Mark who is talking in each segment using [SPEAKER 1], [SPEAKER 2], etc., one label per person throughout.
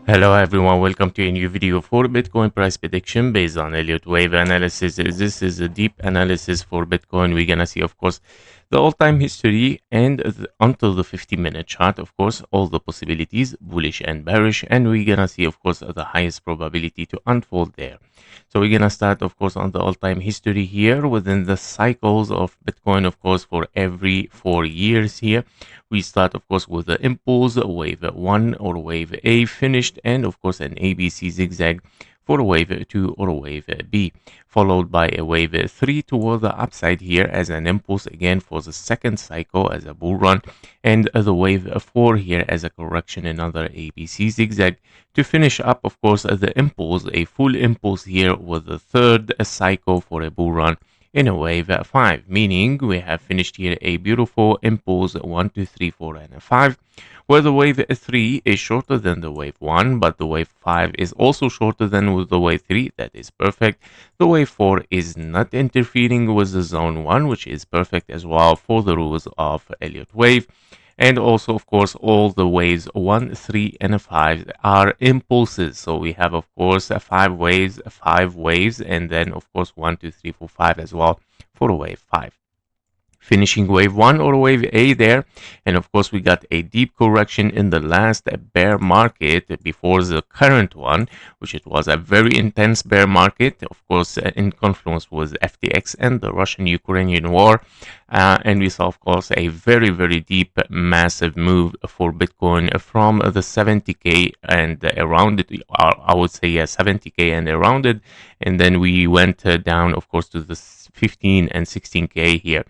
[SPEAKER 1] Hello everyone, welcome to a new video for Bitcoin price prediction based on Elliott Wave analysis. This is a deep analysis for Bitcoin. We're gonna see, of course, the all-time history and until the 50-minute chart, of course, all the possibilities, bullish and bearish, and we're gonna see, of course, the highest probability to unfold there. So we're gonna start, of course, on the all-time history here within the cycles of Bitcoin, of course, for every 4 years here. We start, of course, with the impulse, wave 1 or wave A finished, and of course an ABC zigzag for a wave 2 or a wave B, followed by a wave 3 toward the upside here as an impulse again for the second cycle as a bull run, and the wave 4 here as a correction, another ABC zigzag to finish up, of course, the impulse, a full impulse here with the third cycle for a bull run in a wave 5, meaning we have finished here a beautiful impulse 1, 2, 3, 4, and a 5, where the wave 3 is shorter than the wave 1, but the wave 5 is also shorter than with the wave 3. That is perfect. The wave 4 is not interfering with the zone 1, which is perfect as well for the rules of Elliott Wave. And also, of course, all the waves 1, 3, and 5 are impulses. So we have, of course, 5 waves, and then, of course, 1, 2, 3, 4, 5 as well for a wave 5. Finishing wave 1 or wave A there, and of course we got a deep correction in the last bear market before the current one, which it was a very intense bear market, of course, in confluence with FTX and the Russian-Ukrainian war, and we saw, of course, a very deep massive move for Bitcoin from the 70k and around it, I would say 70k and around it, and then we went down, of course, to the 15 and 16k here.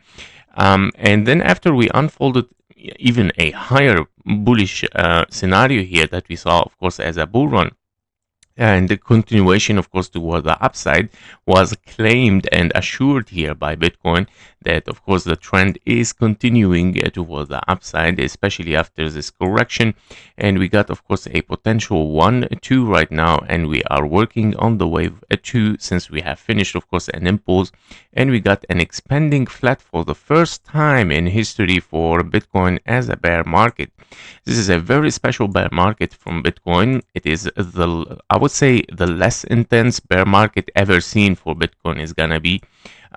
[SPEAKER 1] And then after we unfolded even a higher bullish scenario here that we saw, of course, as a bull run, and the continuation, of course, toward the upside was claimed and assured here by Bitcoin that, of course, the trend is continuing toward the upside, especially after this correction. And we got, of course, a potential 1, 2 right now, and we are working on the wave 2 since we have finished, of course, an impulse. And we got an expanding flat for the first time in history for Bitcoin as a bear market. This is a very special bear market from Bitcoin. It is I would say the less intense bear market ever seen for Bitcoin is gonna be.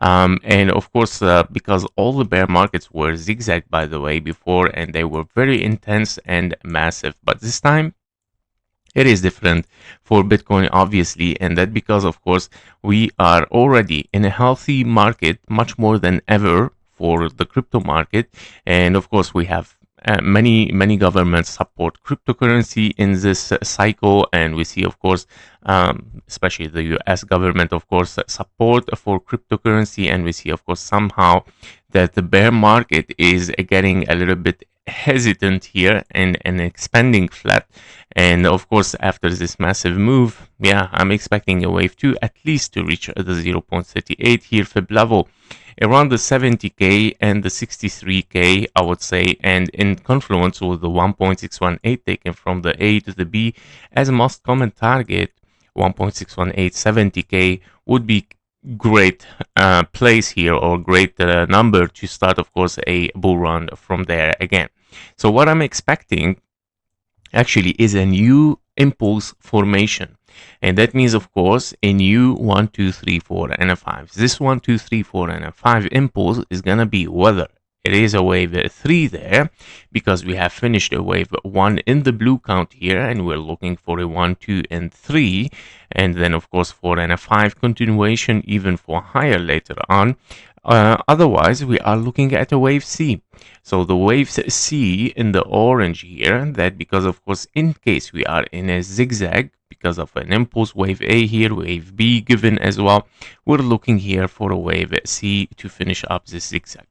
[SPEAKER 1] And of course, because all the bear markets were zigzag, by the way, before, and they were very intense and massive. But this time, it is different for Bitcoin, obviously, and that because, of course, we are already in a healthy market, much more than ever for the crypto market. And of course, we have many governments support cryptocurrency in this cycle, and we see, of course, especially the US government, of course, support for cryptocurrency, and we see, of course, somehow that the bear market is getting a little bit hesitant here and expanding flat. And of course, after this massive move, yeah, I'm expecting a wave 2 at least to reach the 0.38 here fib level, around the 70k and the 63k, I would say, and in confluence with the 1.618 taken from the A to the B as a most common target. 1.618, 70k would be great place here, or great number to start, of course, a bull run from there again. So what I'm expecting actually is a new impulse formation. And that means, of course, a new 1, 2, 3, 4, and a 5. This 1, 2, 3, 4, and a 5 impulse is going to be whether it is a wave 3 there, because we have finished a wave 1 in the blue count here, and we're looking for a 1, 2, and 3, and then, of course, 4 and a 5 continuation, even for higher later on. Otherwise, we are looking at a wave C. So the wave C in the orange here, that because, of course, in case we are in a zigzag, because of an impulse, wave A here, wave B given as well, we're looking here for a wave C to finish up this zigzag.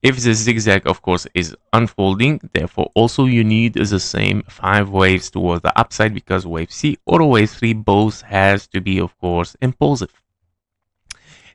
[SPEAKER 1] If the zigzag, of course, is unfolding, therefore also you need the same 5 waves towards the upside, because wave C or wave 3 both has to be, of course, impulsive.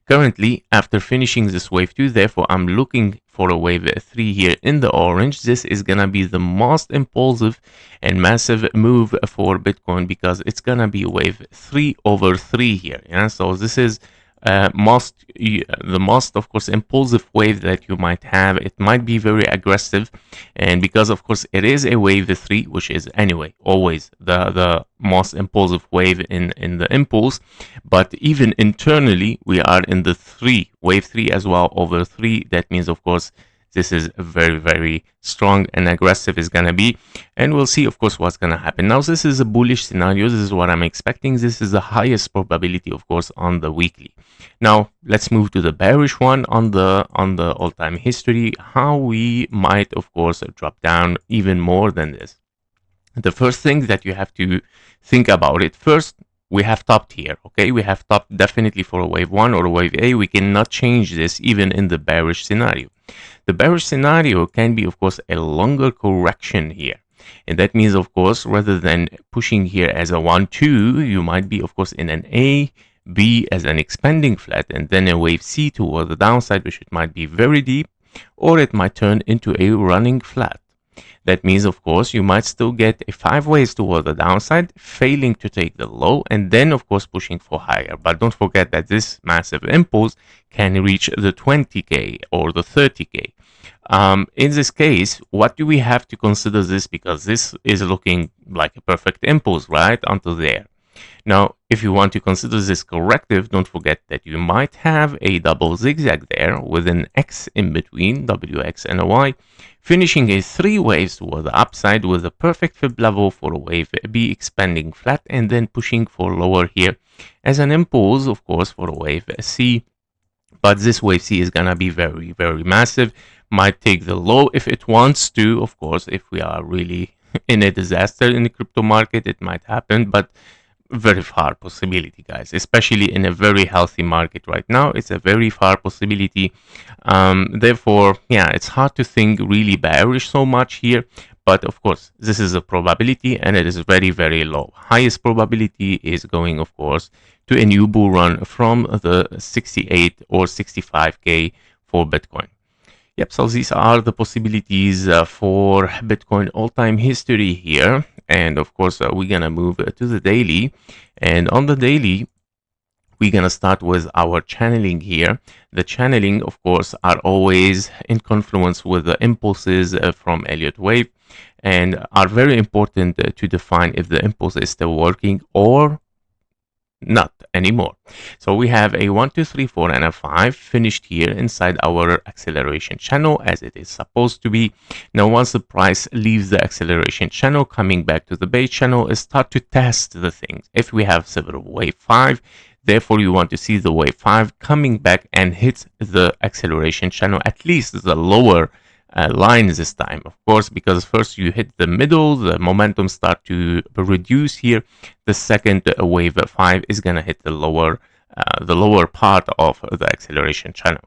[SPEAKER 1] Currently, after finishing this wave 2, therefore I'm looking for a wave 3 here in the orange. This is gonna be the most impulsive and massive move for Bitcoin, because it's gonna be wave 3 over 3 here. Yeah, so this is the most of course impulsive wave that you might have. It might be very aggressive, and because of course it is a wave 3, which is anyway always the most impulsive wave in the impulse, but even internally we are in the wave 3 as well, over 3. That means of course this is very, very strong and aggressive is going to be, and we'll see of course what's going to happen. Now this is a bullish scenario. This is what I'm expecting. This is the highest probability of course on the weekly. Now let's move to the bearish one on the all-time history, how we might of course drop down even more than this. The first thing that you have to think about it, first we have topped here. Okay, we have topped definitely for a wave 1 or a wave A. We cannot change this even in the bearish scenario. The bearish scenario can be of course a longer correction here, and that means of course rather than pushing here as a 1-2, you might be of course in an A, B as an expanding flat, and then a wave C toward the downside, which it might be very deep, or it might turn into a running flat. That means of course you might still get a 5 waves toward the downside, failing to take the low, and then of course pushing for higher. But don't forget that this massive impulse can reach the 20k or the 30k. In this case, what do we have to consider this, because this is looking like a perfect impulse right until there. Now, if you want to consider this corrective, don't forget that you might have a double zigzag there with an X in between, WX and a Y, finishing a 3 waves toward the upside with a perfect fib level for a wave B expanding flat, and then pushing for lower here as an impulse, of course, for a wave C. But this wave C is gonna be very, very massive. Might take the low if it wants to, of course. If we are really in a disaster in the crypto market, it might happen, but very far possibility, guys, especially in a very healthy market right now. It's a very far possibility. Therefore, yeah, it's hard to think really bearish so much here, but of course this is a probability and it is very, very low. Highest probability is going of course to a new bull run from the 68 or 65k for Bitcoin. Yep, so these are the possibilities for Bitcoin all-time history here. And of course, we're going to move to the daily. And on the daily, we're going to start with our channeling here. The channeling, of course, are always in confluence with the impulses from Elliott Wave, and are very important to define if the impulse is still working or not anymore. So we have a 1, 2, 3, 4 and a 5 finished here inside our acceleration channel as it is supposed to be. Now once the price leaves the acceleration channel, coming back to the base channel, is start to test the things. If we have several wave 5, therefore you want to see the wave 5 coming back and hit the acceleration channel, at least the lower line this time, of course, because first you hit the middle, the momentum start to reduce here. The second wave 5 is gonna hit the lower part of the acceleration channel.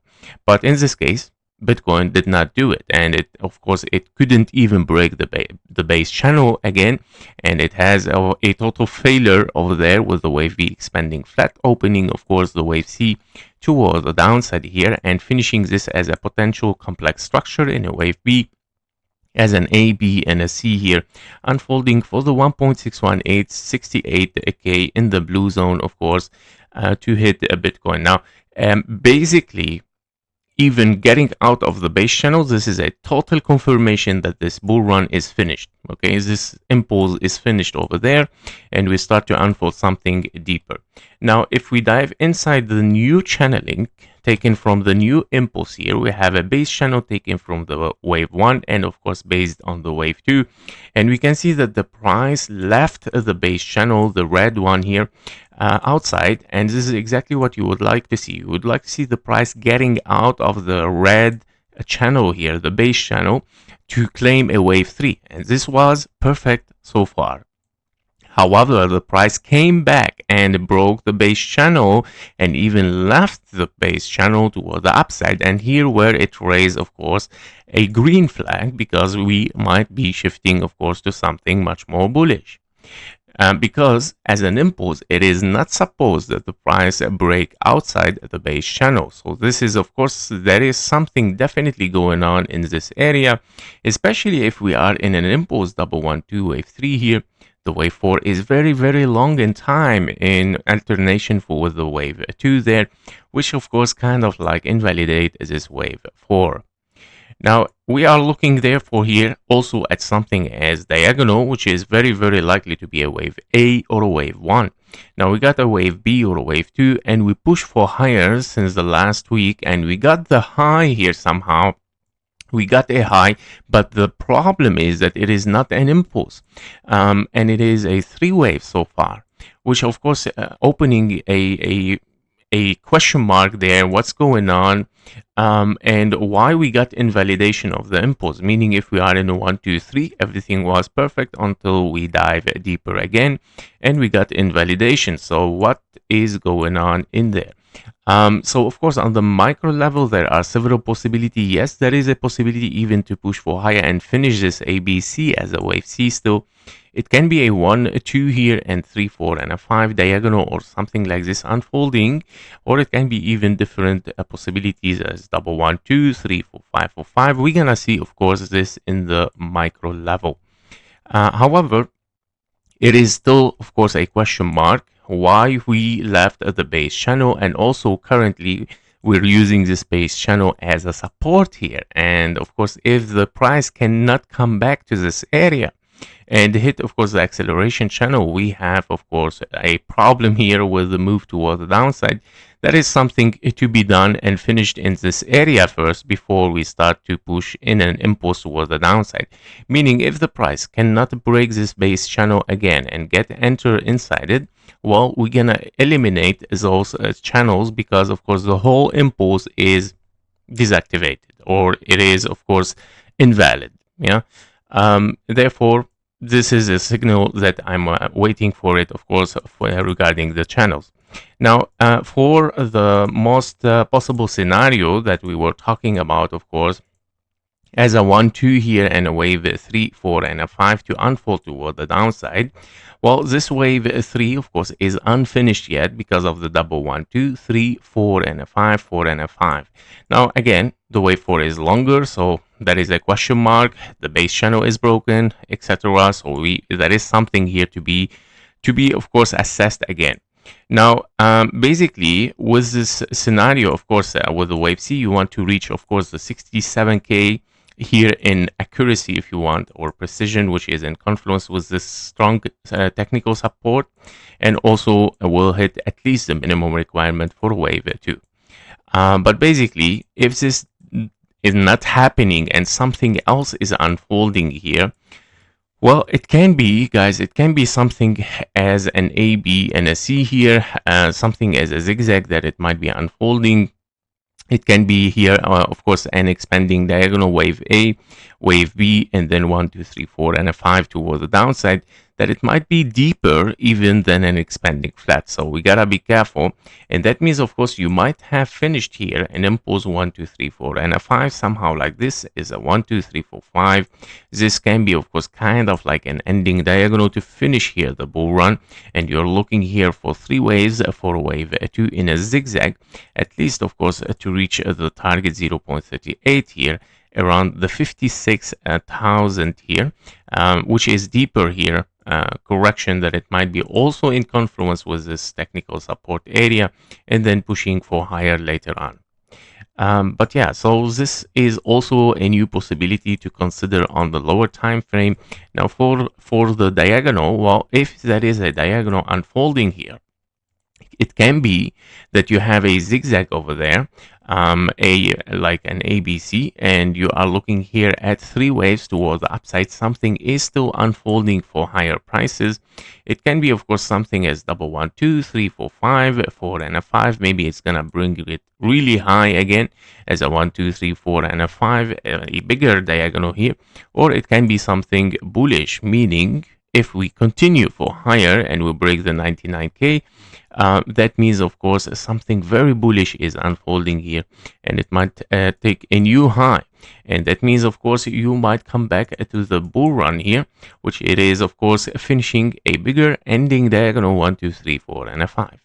[SPEAKER 1] But in this case, Bitcoin did not do it, and it, of course, it couldn't even break the base channel again, and it has a total failure over there with the wave B expanding flat, opening, of course, the wave C toward the downside here, and finishing this as a potential complex structure in a wave B as an A, B, and a C here, unfolding for the 1.618 68k in the blue zone, of course, to hit a Bitcoin. Now, basically, even getting out of the base channel, this is a total confirmation that this bull run is finished. Okay, this impulse is finished over there, and we start to unfold something deeper. Now, if we dive inside the new channeling taken from the new impulse here, we have a base channel taken from the wave 1 and of course based on the wave 2, and we can see that the price left the base channel, the red one here, outside, and this is exactly what you would like to see. You would like to see the price getting out of the red channel here, the base channel, to claim a wave 3, and this was perfect so far. However, the price came back and broke the base channel and even left the base channel toward the upside, and here where it raised, of course, a green flag, because we might be shifting, of course, to something much more bullish. Because as an impulse, it is not supposed that the price break outside the base channel. So this is, of course, there is something definitely going on in this area, especially if we are in an impulse double 1, 2, wave 3 here. The wave 4 is very, very long in time in alternation with the wave 2 there, which of course kind of like invalidate this wave 4. Now, we are looking therefore here also at something as diagonal, which is very, very likely to be a wave A or a wave 1. Now, we got a wave B or a wave 2, and we push for higher since the last week, and we got the high here somehow. We got a high, but the problem is that it is not an impulse, and it is a 3 wave so far, which of course opening a question mark there, what's going on, and why we got invalidation of the impulse, meaning if we are in a 1, 2, 3, everything was perfect until we dive deeper again, and we got invalidation. So what is going on in there? So of course on the micro level there are several possibilities. Yes, there is a possibility even to push for higher and finish this ABC as a wave C still. It can be a 1, a 2 here, and 3, 4, and a 5 diagonal or something like this unfolding, or it can be even different possibilities as double 1, 2, 3, 4, 5, 4, 5. We're gonna see of course this in the micro level. However, it is still of course a question mark why we left the base channel, and also currently we're using this base channel as a support here. And of course if the price cannot come back to this area and hit of course the acceleration channel, we have of course a problem here with the move toward the downside. That is something to be done and finished in this area first before we start to push in an impulse toward the downside. Meaning if the price cannot break this base channel again and get enter inside it, well, we're gonna eliminate those channels, because of course the whole impulse is deactivated, or it is of course invalid. Yeah. Therefore, this is a signal that I'm waiting for it, of course, regarding the channels. Now, for the most possible scenario that we were talking about, of course, as a 1, 2 here and a wave 3, 4, and a 5 to unfold toward the downside. Well, this wave 3, of course, is unfinished yet because of the double 1, 2, 3, 4, and a 5, 4, and a 5. Now, again, the wave 4 is longer, so that is a question mark. The base channel is broken, etc. So there is something here to be of course assessed again. Now, basically, with this scenario, of course, with the wave C, you want to reach, of course, the 67K here in accuracy, if you want, or precision, which is in confluence with this strong technical support, and also will hit at least the minimum requirement for wave 2. But basically, if this is not happening and something else is unfolding here, well, it can be, guys, it can be something as an A, B, and a C here, something as a zigzag that it might be unfolding. It can be here, of course, an expanding diagonal wave A, wave B, and then 1, 2, 3, 4, and a 5 toward the downside, that it might be deeper even than an expanding flat. So we gotta be careful. And that means, of course, you might have finished here an impulse 1, 2, 3, 4, and a 5 somehow like this is a 1, 2, 3, 4, 5. This can be, of course, kind of like an ending diagonal to finish here the bull run. And you're looking here for 3 waves for wave 2 in a zigzag, at least, of course, to reach the target 0.38 here, around the 56,000 here, which is deeper here. Correction that it might be also in confluence with this technical support area, and then pushing for higher later on. But yeah, so this is also a new possibility to consider on the lower time frame. Now for the diagonal, well, if there is a diagonal unfolding here, it can be that you have a zigzag over there, like an ABC, and you are looking here at 3 waves towards the upside. Something is still unfolding for higher prices. It can be, of course, something as double 1, 2, 3, 4, 5, 4, and a 5. Maybe it's gonna bring it really high again as a 1, 2, 3, 4, and a 5, a bigger diagonal here. Or it can be something bullish, meaning if we continue for higher and we break the 99K, that means, of course, something very bullish is unfolding here, and it might take a new high. And that means, of course, you might come back to the bull run here, which it is, of course, finishing a bigger ending diagonal 1, 2, 3, 4, and a 5.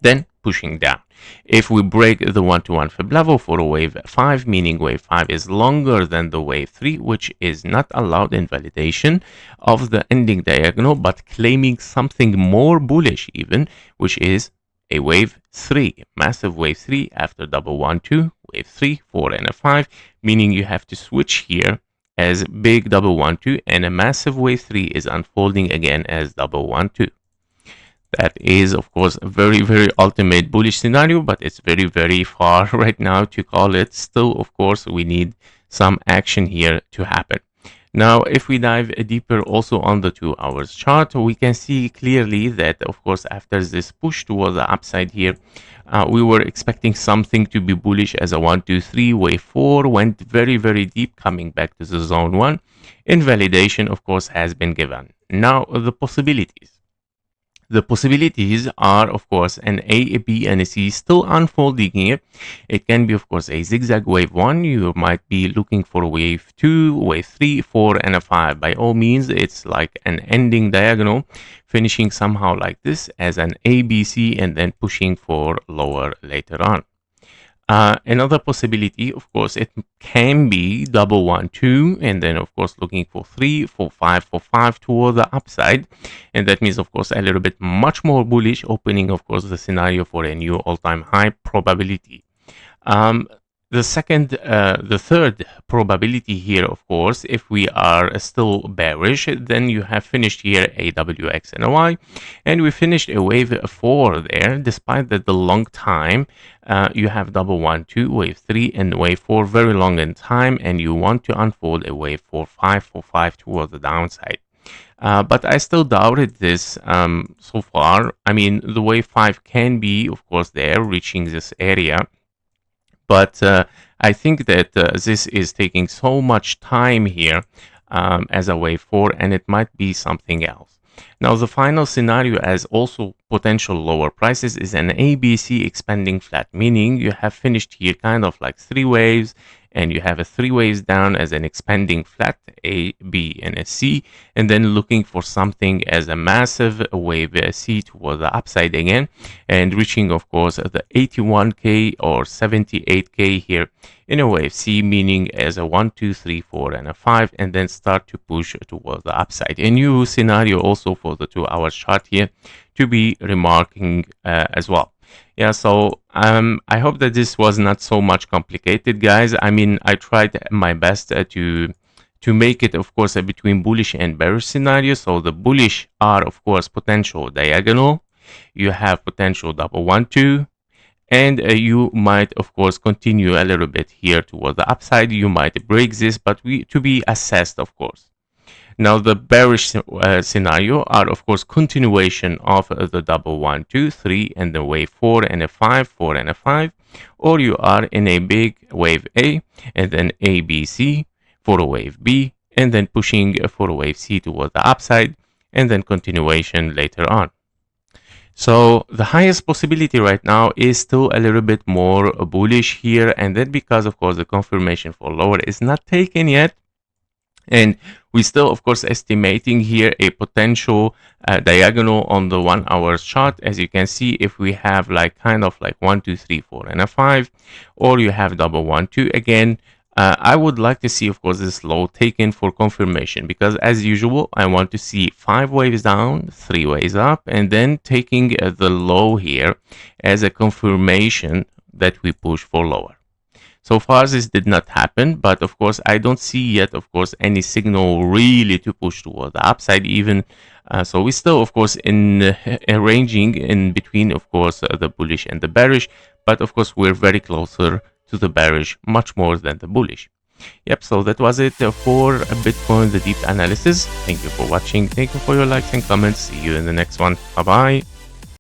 [SPEAKER 1] Then pushing down. If we break the 1-to-1 fib level for a wave 5, meaning wave 5 is longer than the wave 3, which is not allowed in validation of the ending diagonal, but claiming something more bullish even, which is a wave 3, massive wave 3 after double 1-2, wave 3, 4, and a 5, meaning you have to switch here as big double 1-2, and a massive wave 3 is unfolding again as double 1-2. That is, of course, a very, very ultimate bullish scenario, but it's very, very far right now to call it. Still, of course, we need some action here to happen. Now, if we dive deeper also on the 2 hours chart, we can see clearly that, of course, after this push toward the upside here, we were expecting something to be bullish as a 1, 2, 3, wave 4, went very, very deep, coming back to the zone 1. Invalidation, of course, has been given. Now, the possibilities. The possibilities are, of course, an A, a B, and a C still unfolding here. It can be, of course, a zigzag wave 1. You might be looking for wave 2, wave 3, 4, and a 5. By all means, it's like an ending diagonal, finishing somehow like this as an A, B, C, and then pushing for lower later on. Another possibility, of course, it can be double 1-2, and then, of course, looking for 3, 4, 5, 4, 5 toward the upside. And that means, of course, a little bit much more bullish, opening, of course, the scenario for a new all-time high probability. The third probability here, of course, if we are still bearish, then you have finished here a WX and a Y, and we finished a wave 4 there, despite that the long time, you have double 1-2, wave 3, and wave 4 very long in time, and you want to unfold a wave 4-5, 4-5 towards the downside. But I still doubted this so far. I mean, the wave 5 can be, of course, there, reaching this area. But I think that this is taking so much time here as a wave 4, and it might be something else. Now, the final scenario as also potential lower prices is an ABC expanding flat, meaning you have finished here kind of like 3 waves, and you have a 3 waves down as an expanding flat, A, B, and a C, and then looking for something as a massive wave C toward the upside again, and reaching, of course, the 81K or 78K here in a wave C, meaning as a 1, 2, 3, 4, and a 5, and then start to push towards the upside. A new scenario also for the 2 hour chart here to be remarking as well. Yeah, so I hope that this was not so much complicated, guys. I mean, I tried my best to make it, of course, between bullish and bearish scenarios. So the bullish are, of course, potential diagonal. You have potential double 1-2, and you might, of course, continue a little bit here toward the upside. You might break this, but to be assessed, of course. Now, the bearish scenario are, of course, continuation of the double 1-2, 3, and the wave 4 and a 5, 4 and a 5, or you are in a big wave A, and then A, B, C for a wave B, and then pushing for a wave C toward the upside, and then continuation later on. So the highest possibility right now is still a little bit more bullish here, and then because, of course, the confirmation for lower is not taken yet. And we still, of course, estimating here a potential diagonal on the 1 hour chart. As you can see, if we have like kind of like 1, 2, 3, 4, and a 5, or you have double 1-2 again, I would like to see, of course, this low taken for confirmation, because as usual, I want to see 5 waves down, 3 waves up, and then taking the low here as a confirmation that we push for lower. So far, this did not happen, but of course, I don't see yet, of course, any signal really to push toward the upside even. So we still, of course, in ranging in between, of course, the bullish and the bearish, but of course, we're very closer to the bearish, much more than the bullish. Yep, so that was it for Bitcoin, the deep analysis. Thank you for watching. Thank you for your likes and comments. See you in the next one. Bye-bye.